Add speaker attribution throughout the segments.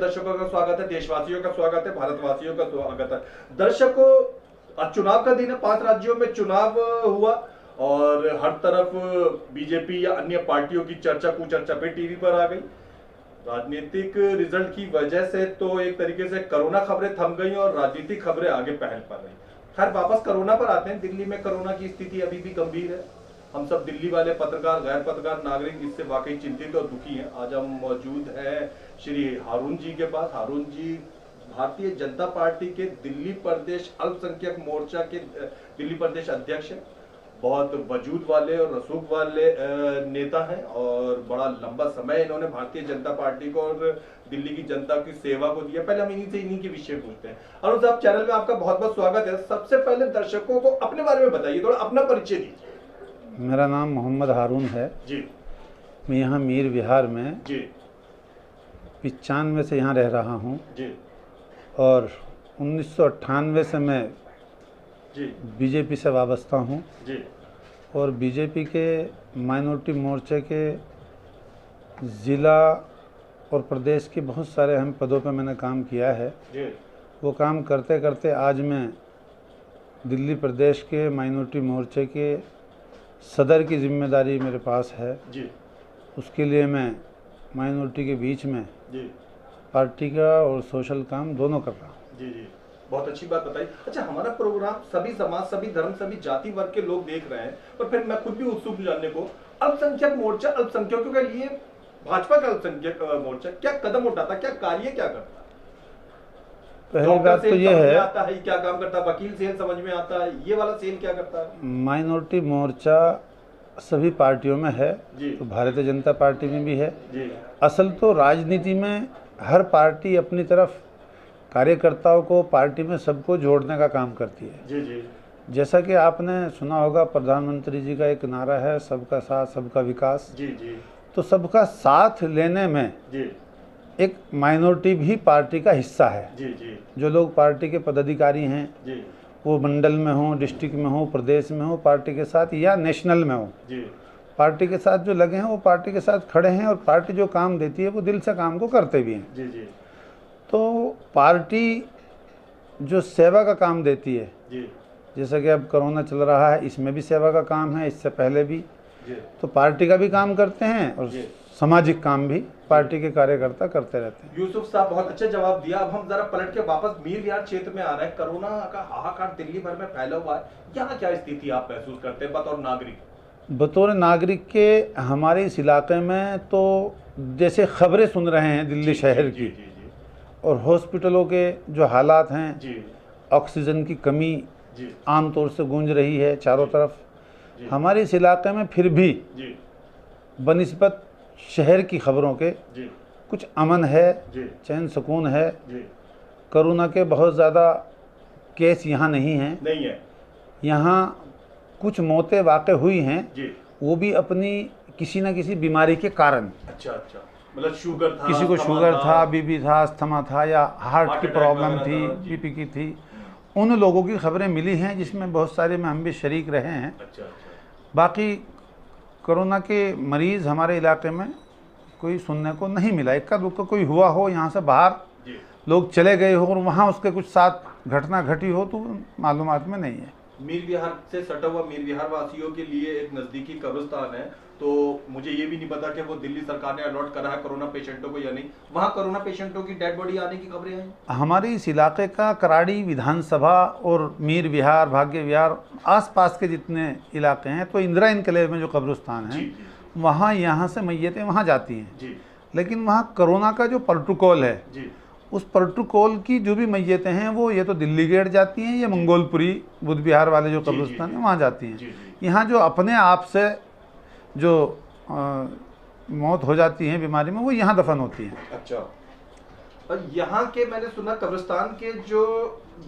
Speaker 1: दर्शकों का स्वागत है, देशवासियों का स्वागत है, भारतवासियों का स्वागत है। दर्शकों, आज चुनाव का दिन है। 5 राज्यों में चुनाव हुआ और हर तरफ बीजेपी या अन्य पार्टियों की चर्चा कुचर्चा पे टीवी पर आ गई। राजनीतिक रिजल्ट की वजह से तो एक तरीके से कोरोना खबरें थम गई और राजनीतिक खबरें आगे पहल पर रही। खैर, वापस कोरोना पर आते हैं। दिल्ली में कोरोना की स्थिति अभी भी गंभीर है। हम सब दिल्ली वाले पत्रकार, गैर पत्रकार नागरिक इससे वाकई चिंतित और दुखी हैं। आज हम मौजूद हैं श्री हारून जी के पास। हारून जी भारतीय जनता पार्टी के दिल्ली प्रदेश अल्पसंख्यक मोर्चा के दिल्ली प्रदेश अध्यक्ष हैं। बहुत वजूद वाले और रसूख वाले नेता हैं और बड़ा लंबा समय इन्होंने भारतीय जनता पार्टी को और दिल्ली की जनता की सेवा को दिया। पहले हम इन्हीं के विषय पूछते हैं। अरुण साहब, चैनल में आपका बहुत बहुत स्वागत है। सबसे पहले दर्शकों को अपने बारे में बताइए, थोड़ा अपना परिचय दीजिए।
Speaker 2: मेरा नाम मोहम्मद हारून है
Speaker 1: जी।
Speaker 2: मैं यहाँ मीर विहार में
Speaker 1: जी
Speaker 2: 95 से यहाँ रह रहा हूँ
Speaker 1: जी।
Speaker 2: और 1998 से मैं
Speaker 1: जी
Speaker 2: बीजेपी से वाबस्ता हूँ
Speaker 1: जी।
Speaker 2: और बीजेपी के माइनॉरिटी मोर्चे के ज़िला और प्रदेश के बहुत सारे अहम पदों पर मैंने काम किया है
Speaker 1: जी।
Speaker 2: वो काम करते करते आज मैं दिल्ली प्रदेश के माइनॉरिटी मोर्चे के सदर की जिम्मेदारी मेरे पास है
Speaker 1: जी।
Speaker 2: उसके लिए मैं माइनॉरिटी के बीच में
Speaker 1: जी
Speaker 2: पार्टी का और सोशल काम दोनों कर रहा हूँ।
Speaker 1: जी जी, बहुत अच्छी बात बताई। अच्छा, हमारा प्रोग्राम सभी समाज, सभी धर्म, सभी जाति वर्ग के लोग देख रहे हैं, पर फिर मैं खुद भी उत्सुक हूं जानने को, अल्पसंख्यक मोर्चा अल्पसंख्यकों के लिए भाजपा का अल्पसंख्यक मोर्चा क्या कदम उठाता, क्या कार्य क्या करता?
Speaker 2: पहली बात तो ये है,
Speaker 1: आता है क्या काम करता, वकील सेल समझ में आता है, ये वाला सेल क्या करता है?
Speaker 2: माइनॉरिटी मोर्चा सभी पार्टियों में है, तो भारतीय जनता पार्टी में भी है
Speaker 1: जी।
Speaker 2: असल तो राजनीति में हर पार्टी अपनी तरफ कार्यकर्ताओं को पार्टी में सबको जोड़ने का काम करती है।
Speaker 1: जी जी।
Speaker 2: जैसा कि आपने सुना होगा, प्रधानमंत्री जी का एक नारा है, सबका साथ सबका विकास।
Speaker 1: जी जी।
Speaker 2: तो सबका साथ लेने में
Speaker 1: जी
Speaker 2: एक माइनॉरिटी भी पार्टी का हिस्सा है।
Speaker 1: जी जी।
Speaker 2: जो लोग पार्टी के पदाधिकारी हैं
Speaker 1: जी,
Speaker 2: वो मंडल में हो, डिस्ट्रिक्ट में हो, प्रदेश में हो, पार्टी के साथ या नेशनल में हो,
Speaker 1: जी,
Speaker 2: पार्टी के साथ जो लगे हैं वो पार्टी के साथ खड़े हैं और पार्टी जो काम देती है वो दिल से काम को करते भी हैं।
Speaker 1: जी जी।
Speaker 2: तो पार्टी जो सेवा का काम देती है,
Speaker 1: जी
Speaker 2: जैसा कि अब कोरोना चल रहा है, इसमें भी सेवा का काम है, इससे पहले भी,
Speaker 1: जी।
Speaker 2: तो पार्टी का भी काम करते हैं और
Speaker 1: जी।
Speaker 2: सामाजिक काम भी पार्टी के कार्यकर्ता करते रहते हैं।
Speaker 1: यूसुफ साहब, बहुत अच्छा जवाब दिया। अब हम जरा पलट के वापस मीर विहार क्षेत्र में आ रहे हैं। कोरोना का हाहाकार दिल्ली भर में फैला हुआ है, यहाँ क्या स्थिति आप महसूस करते हैं बतौर नागरिक?
Speaker 2: बतौर नागरिक के हमारे इस इलाके में तो जैसे खबरें सुन रहे हैं दिल्ली शहर की,
Speaker 1: जी
Speaker 2: और हॉस्पिटलों के जो हालात हैं,
Speaker 1: जी
Speaker 2: ऑक्सीजन की कमी
Speaker 1: जी
Speaker 2: आमतौर से गूंज रही है चारों तरफ।
Speaker 1: जी।
Speaker 2: हमारे इस इलाके में फिर भी
Speaker 1: जी
Speaker 2: बनिस्बत शहर की खबरों के
Speaker 1: जी
Speaker 2: कुछ अमन है,
Speaker 1: जी
Speaker 2: चैन सुकून है।
Speaker 1: जी।
Speaker 2: कोरोना के बहुत ज़्यादा केस यहाँ नहीं हैं।
Speaker 1: नहीं है।
Speaker 2: यहाँ कुछ मौतें वाक़ई हुई हैं,
Speaker 1: जी।
Speaker 2: वो भी अपनी किसी न किसी बीमारी के कारण।
Speaker 1: अच्छा अच्छा, मतलब शुगर था,
Speaker 2: किसी को शुगर था, बीपी था, अस्थमा था, या हार्ट की
Speaker 1: अटैक
Speaker 2: प्रॉब्लम
Speaker 1: वगैरह
Speaker 2: थी,
Speaker 1: था, जी।
Speaker 2: बीपी की थी। उन लोगों की खबरें मिली हैं जिसमें बहुत सारे में हम भी शरीक रहे हैं।
Speaker 1: अच्छा अच्छा।
Speaker 2: बाकी कोरोना के मरीज़ हमारे इलाके में कोई सुनने को नहीं मिला। इक्का दुक्का कोई हुआ हो, यहाँ से बाहर
Speaker 1: जी।
Speaker 2: लोग चले गए हो और वहाँ उसके कुछ साथ घटना घटी हो, तो मालूमात में नहीं है।
Speaker 1: मीर विहार से सटा हुआ मीर विहार वासियों के लिए एक नजदीकी कब्रिस्तान है, तो मुझे ये भी नहीं पता कि वो दिल्ली सरकार ने अलॉट करा है कोरोना पेशेंटों को या नहीं। वहाँ कोरोना पेशेंटों की डेड बॉडी आने की खबरें हैं।
Speaker 2: हमारे इस इलाके का कराड़ी विधानसभा और मीर विहार, भाग्य विहार, आसपास के जितने इलाके हैं, तो इंदिरा इनकलेव में जो कब्रिस्तान है, वहाँ यहाँ से मैयतें वहाँ जाती हैं
Speaker 1: जी।
Speaker 2: लेकिन वहाँ कोरोना का जो प्रोटोकॉल है
Speaker 1: जी।
Speaker 2: उस प्रोटोकॉल की जो भी मैयतें हैं वो ये तो दिल्ली गेट जाती हैं, या मंगोलपुरी बुद्ध विहार वाले जो कब्रिस्तान है वहाँ जाती हैं। यहाँ जो अपने आप से जो मौत हो जाती है बीमारी में, वो यहाँ दफन होती हैं।
Speaker 1: अच्छा, और यहाँ के मैंने सुना कब्रिस्तान के जो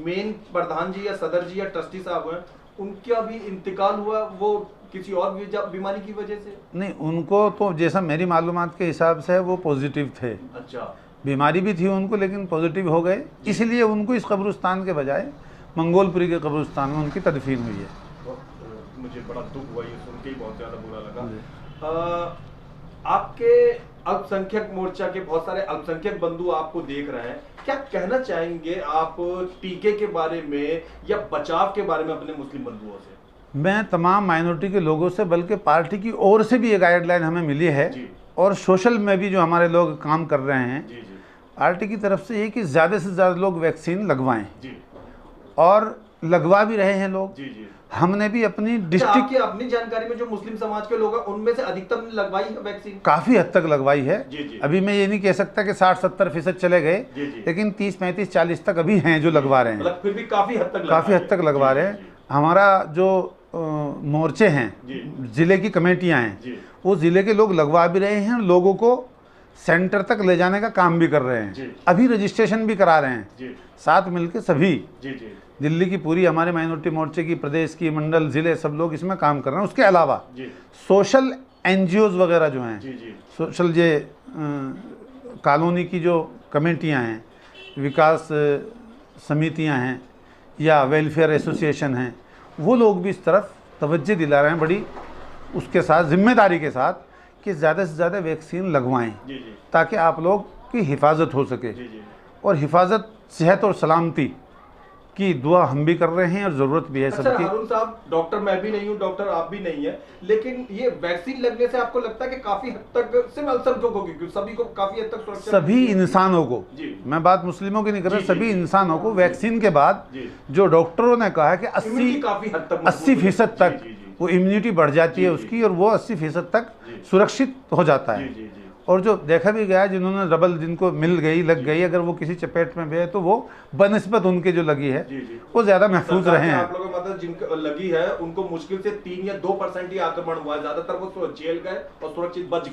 Speaker 1: मेन प्रधान जी या सदर जी या ट्रस्टी साहब हैं, उनका भी इंतकाल हुआ, वो किसी और बीमारी की वजह से?
Speaker 2: नहीं, उनको तो जैसा मेरी मालूमात के हिसाब से वो पॉजिटिव थे।
Speaker 1: अच्छा,
Speaker 2: बीमारी भी थी उनको लेकिन पॉजिटिव हो गए, इसलिए उनको इस कब्रिस्तान के बजाय मंगोलपुरी के कब्रिस्तान में उनकी तदफीन हुई है।
Speaker 1: मुझे बड़ा दुख हुआ ये सुन के ही, बहुत ज़्यादा बुरा लगा। आपके अल्पसंख्यक मोर्चा के बहुत सारे अल्पसंख्यक बंधु आपको देख रहे हैं, क्या कहना चाहेंगे आप टीके के बारे में या बचाव के बारे में अपने मुस्लिम बंधुओं से?
Speaker 2: मैं तमाम माइनॉरिटी के लोगों से, बल्कि पार्टी की ओर से भी ये गाइडलाइन हमें मिली है और सोशल में भी जो हमारे लोग काम कर रहे हैं पार्टी की तरफ से, ये कि ज़्यादा से ज़्यादा लोग वैक्सीन लगवाएं और लगवा भी रहे हैं लोग। हमने भी अपनी डिस्ट्रिक्ट
Speaker 1: अपनी जानकारी में जो मुस्लिम समाज के लोग हैं उनमें से अधिकतम ने लगवाई है वैक्सीन?
Speaker 2: काफ़ी हद तक लगवाई है। अभी मैं ये नहीं कह सकता कि 60-70% चले गए, लेकिन 30-35-40 तक अभी हैं जो लगवा रहे हैं।
Speaker 1: मतलब फिर भी काफ़ी हद तक
Speaker 2: लगवा रहे हैं। हमारा जो मोर्चे हैं, ज़िले की कमेटियां हैं, वो ज़िले के लोग लगवा भी रहे हैं, लोगों को सेंटर तक ले जाने का काम भी कर रहे हैं, अभी रजिस्ट्रेशन भी करा रहे हैं। साथ मिलकर सभी दिल्ली की पूरी हमारे माइनॉरिटी मोर्चे की, प्रदेश की, मंडल, ज़िले, सब लोग इसमें काम कर रहे हैं। उसके अलावा सोशल NGOs वगैरह जो हैं, सोशल कॉलोनी की जो कमेटियां हैं, विकास समितियां हैं या वेलफेयर एसोसिएशन हैं, वो लोग भी इस तरफ तवज्जो दिला रहे हैं बड़ी उसके साथ, जिम्मेदारी के साथ, कि ज़्यादा से ज़्यादा वैक्सीन लगवाएं ताकि आप लोग की हिफाजत हो सके। और हिफाजत, सेहत और सलामती की दुआ हम भी कर रहे हैं और ज़रूरत भी है सबकी।
Speaker 1: हारून साहब, डॉक्टर मैं भी नहीं हूँ, डॉक्टर आप भी नहीं है, लेकिन ये वैक्सीन लगने से आपको लगता है कि काफ़ी हद तक सिर्फ अल्पसंख्यकों को, क्योंकि सभी को काफ़ी हद तक सुरक्षा,
Speaker 2: सभी इंसानों को, मैं बात मुस्लिमों की नहीं कर रहा, सभी इंसानों को वैक्सीन के बाद जो डॉक्टरों ने कहा है कि 80% तक वो इम्यूनिटी बढ़ जाती है उसकी, और वो 80% तक सुरक्षित हो जाता है। और जो देखा भी गया, जिन्होंने डबल, जिनको मिल गई, लग गई, अगर वो किसी चपेट में भी है तो वो बनस्बत उनके जो लगी है वो ज़्यादा महफूज रहे हैं।
Speaker 1: आप लोगों को मतलब जिनको लगी है उनको मुश्किल से 3 या 2% ही आक्रमण हुआ है, ज़्यादातर वो जेल गए और सुरक्षित बच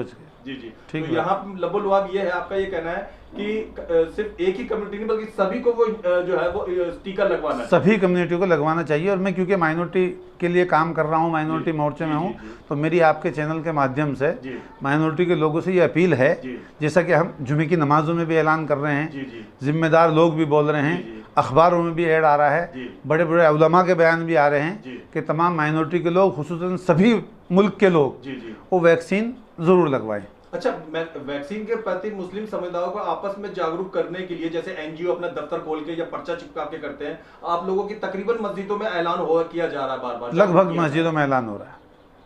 Speaker 1: गए। जी ठीक है। यहाँ लबोलवाब ये है, आपका ये कहना है कि सिर्फ एक ही कम्युनिटी नहीं बल्कि सभी को वो जो है वो टीका लगवाना,
Speaker 2: सभी कम्युनिटी को लगवाना चाहिए। और मैं क्योंकि माइनॉरिटी के लिए काम कर रहा हूँ, माइनॉरिटी मोर्चे में हूँ, तो मेरी आपके चैनल के माध्यम से माइनॉरिटी के लोगों से ये अपील है, जैसा कि हम जुमे की नमाजों में भी ऐलान कर रहे हैं, जिम्मेदार लोग भी बोल रहे हैं, अखबारों में भी ऐड आ रहा है, बड़े बड़े उलमा के बयान भी आ रहे हैं कि तमाम माइनॉरिटी के लोग, खुसूसन सभी मुल्क के लोग, वो वैक्सीन ज़रूर लगवाएं।
Speaker 1: अच्छा, वैक्सीन के प्रति मुस्लिम समुदायों को आपस में जागरूक करने के लिए, जैसे NGO अपना दफ्तर खोल के या पर्चा चिपका के करते हैं, आप लोगों की तकरीबन मस्जिदों में ऐलान किया जा रहा है, बार-बार
Speaker 2: लगभग मस्जिदों में ऐलान हो रहा है।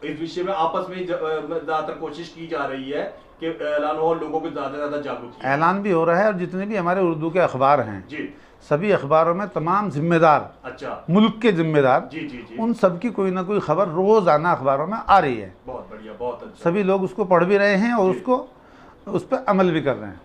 Speaker 1: इस विषय में आपस में ज्यादातर कोशिश की जा रही है कि ऐलान हो और लोगों को ज्यादा से ज्यादा जागरूक किया।
Speaker 2: ऐलान भी हो रहा है, और जितने भी हमारे उर्दू के अखबार हैं सभी अखबारों में तमाम जिम्मेदार, मुल्क के जिम्मेदार, उन सब की कोई ना कोई खबर रोजाना अखबारों में आ रही है।
Speaker 1: बहुत बढ़िया, बहुत अच्छा।
Speaker 2: सभी लोग उसको पढ़ भी रहे हैं और उस पर अमल भी कर रहे हैं।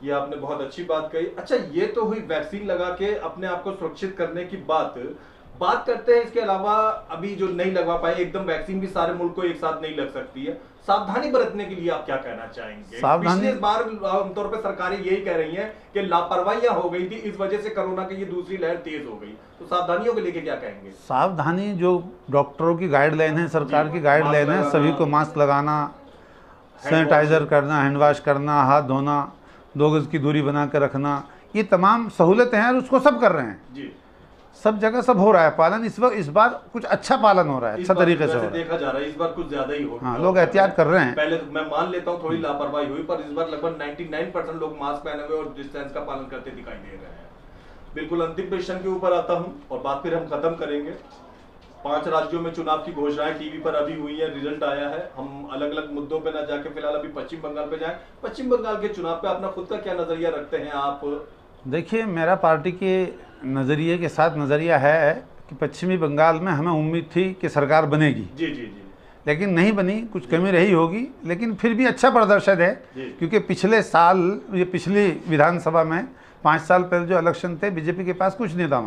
Speaker 1: ये आपने बहुत अच्छी बात कही। अच्छा, ये तो हुई वैक्सीन लगा के अपने आप को सुरक्षित करने की बात करते हैं। इसके अलावा अभी जो नहीं लगवा पाए, एकदम वैक्सीन भी सारे मुल्क को एक साथ नहीं लग सकती है, सावधानी बरतने के लिए आप क्या कहना चाहेंगे? पिछले बार आमतौर पर सरकारें यही कह रही हैं कि लापरवाहियां हो गई थी, इस वजह से कोरोना की ये दूसरी लहर तेज हो गई, तो सावधानियों को लेके क्या कहेंगे?
Speaker 2: सावधानी जो डॉक्टरों की गाइडलाइन है, सरकार की गाइडलाइन है, सभी को मास्क लगाना, सैनिटाइजर करना, हैंड वॉश करना, हाथ धोना, 2 गज की दूरी बना कर रखना, ये तमाम सहूलतें हैं और उसको सब कर रहे हैं। सब जगह सब हो रहा है पालन। इस बार कुछ अच्छा पालन हो रहा है, अच्छा तरीके से हो रहा है,
Speaker 1: देखा जा रहा है। इस बार कुछ ज्यादा ही हो रहा है।
Speaker 2: हाँ, लोग एहतियात कर रहे हैं।
Speaker 1: पहले तो मैं मान लेता हूँ थोड़ी लापरवाही हुई, पर इस बार लगभग 99% लोग मास्क पहने हुए और डिस्टेंस का पालन करते दिखाई दे रहे हैं। बिल्कुल अंतिम प्रश्न के ऊपर आता हूँ और बात फिर हम खत्म करेंगे। 5 राज्यों में चुनाव की घोषणाएं टीवी पर अभी हुई है, रिजल्ट आया है। हम अलग अलग मुद्दों पे ना जाके फिलहाल अभी पश्चिम बंगाल पे जाएं। पश्चिम बंगाल के चुनाव पे अपना खुद का क्या नजरिया रखते हैं आप?
Speaker 2: देखिए, मेरा पार्टी के नज़रिए के साथ नज़रिया है कि पश्चिमी बंगाल में हमें उम्मीद थी कि सरकार बनेगी, लेकिन नहीं बनी, कुछ कमी रही होगी, लेकिन फिर भी अच्छा प्रदर्शन है। क्योंकि पिछले साल, ये पिछली विधानसभा में 5 साल पहले जो इलेक्शन थे, बीजेपी के पास कुछ नहीं था,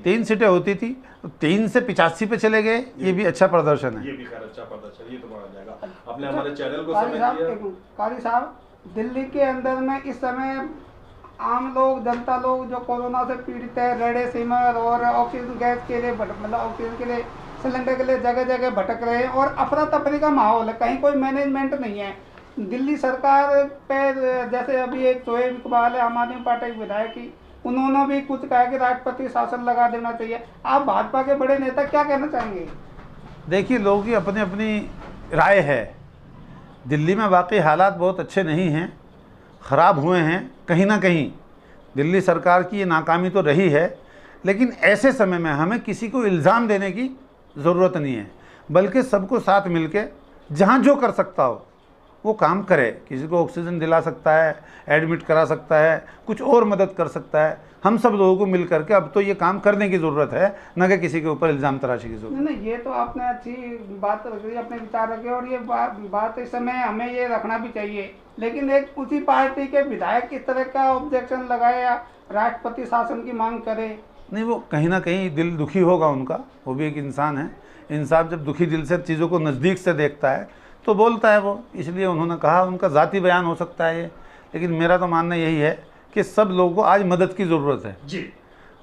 Speaker 2: 3 सीटें होती थी, तो 3 से 85 पे चले गए, ये भी अच्छा प्रदर्शन है।
Speaker 1: ये भी अच्छा प्रदर्शन, ये तो माना जाएगा। आपने हमारे चैनल को समय दिया।
Speaker 3: कारी साहब, दिल्ली के अंदर में इस समय आम लोग, जनता लोग जो कोरोना से पीड़ित है, रेमडेसिविर और ऑक्सीजन गैस के लिए, मतलब ऑक्सीजन के लिए, सिलेंडर के लिए जगह जगह भटक रहे हैं और अफरा तफरी का माहौल है, कहीं कोई मैनेजमेंट नहीं है। दिल्ली सरकार पे, जैसे अभी एक शोएब इकबाल है, आम आदमी पार्टी के विधायक की, उन्होंने भी कुछ कहा कि राष्ट्रपति शासन लगा देना चाहिए। आप भाजपा के बड़े नेता क्या कहना चाहेंगे?
Speaker 2: देखिए, लोगों की अपनी अपनी राय है। दिल्ली में वाकई हालात बहुत अच्छे नहीं हैं, ख़राब हुए हैं कहीं ना कहीं। दिल्ली सरकार की ये नाकामी तो रही है, लेकिन ऐसे समय में हमें किसी को इल्ज़ाम देने की ज़रूरत नहीं है, बल्कि सबको साथ मिलके जहाँ जो कर सकता हो वो काम करे। किसी को ऑक्सीजन दिला सकता है, एडमिट करा सकता है, कुछ और मदद कर सकता है, हम सब लोगों को मिल करके अब तो ये काम करने की ज़रूरत है, न कि किसी के ऊपर इल्ज़ाम तराशी की ज़रूरत।
Speaker 3: नहीं, ये तो आपने अच्छी बात रखी, अपने विचार रखे, और ये बात इस समय हमें ये रखना भी चाहिए। लेकिन एक उसी पार्टी के विधायक इस तरह का ऑब्जेक्शन लगाए या राष्ट्रपति शासन की मांग करे,
Speaker 2: नहीं, वो कहीं ना कहीं दिल दुखी होगा उनका, वो भी एक इंसान है। इंसान जब दुखी दिल से चीज़ों को नज़दीक से देखता है तो बोलता है वो, इसलिए उन्होंने कहा। उनका ज़ाती बयान हो सकता है ये, लेकिन मेरा तो मानना यही है कि सब लोगों को आज मदद की ज़रूरत है
Speaker 1: जी,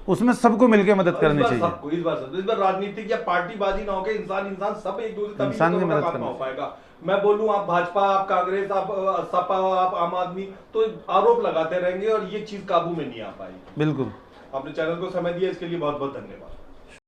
Speaker 2: उसमें सबको मिलकर मदद करनी चाहिए।
Speaker 1: सबको इस बार राजनीतिक या पार्टीबाजी ना होकर इंसान सब एक दूसरे
Speaker 2: इंसान की मदद
Speaker 1: काम हो पाएगा। मैं बोलूं आप भाजपा, आप कांग्रेस, आप सपा, आप आम आदमी, तो आरोप लगाते रहेंगे और ये चीज काबू में नहीं आ पाएगी।
Speaker 2: बिल्कुल।
Speaker 1: आपने चैनल को समय दिया, इसके लिए बहुत बहुत धन्यवाद।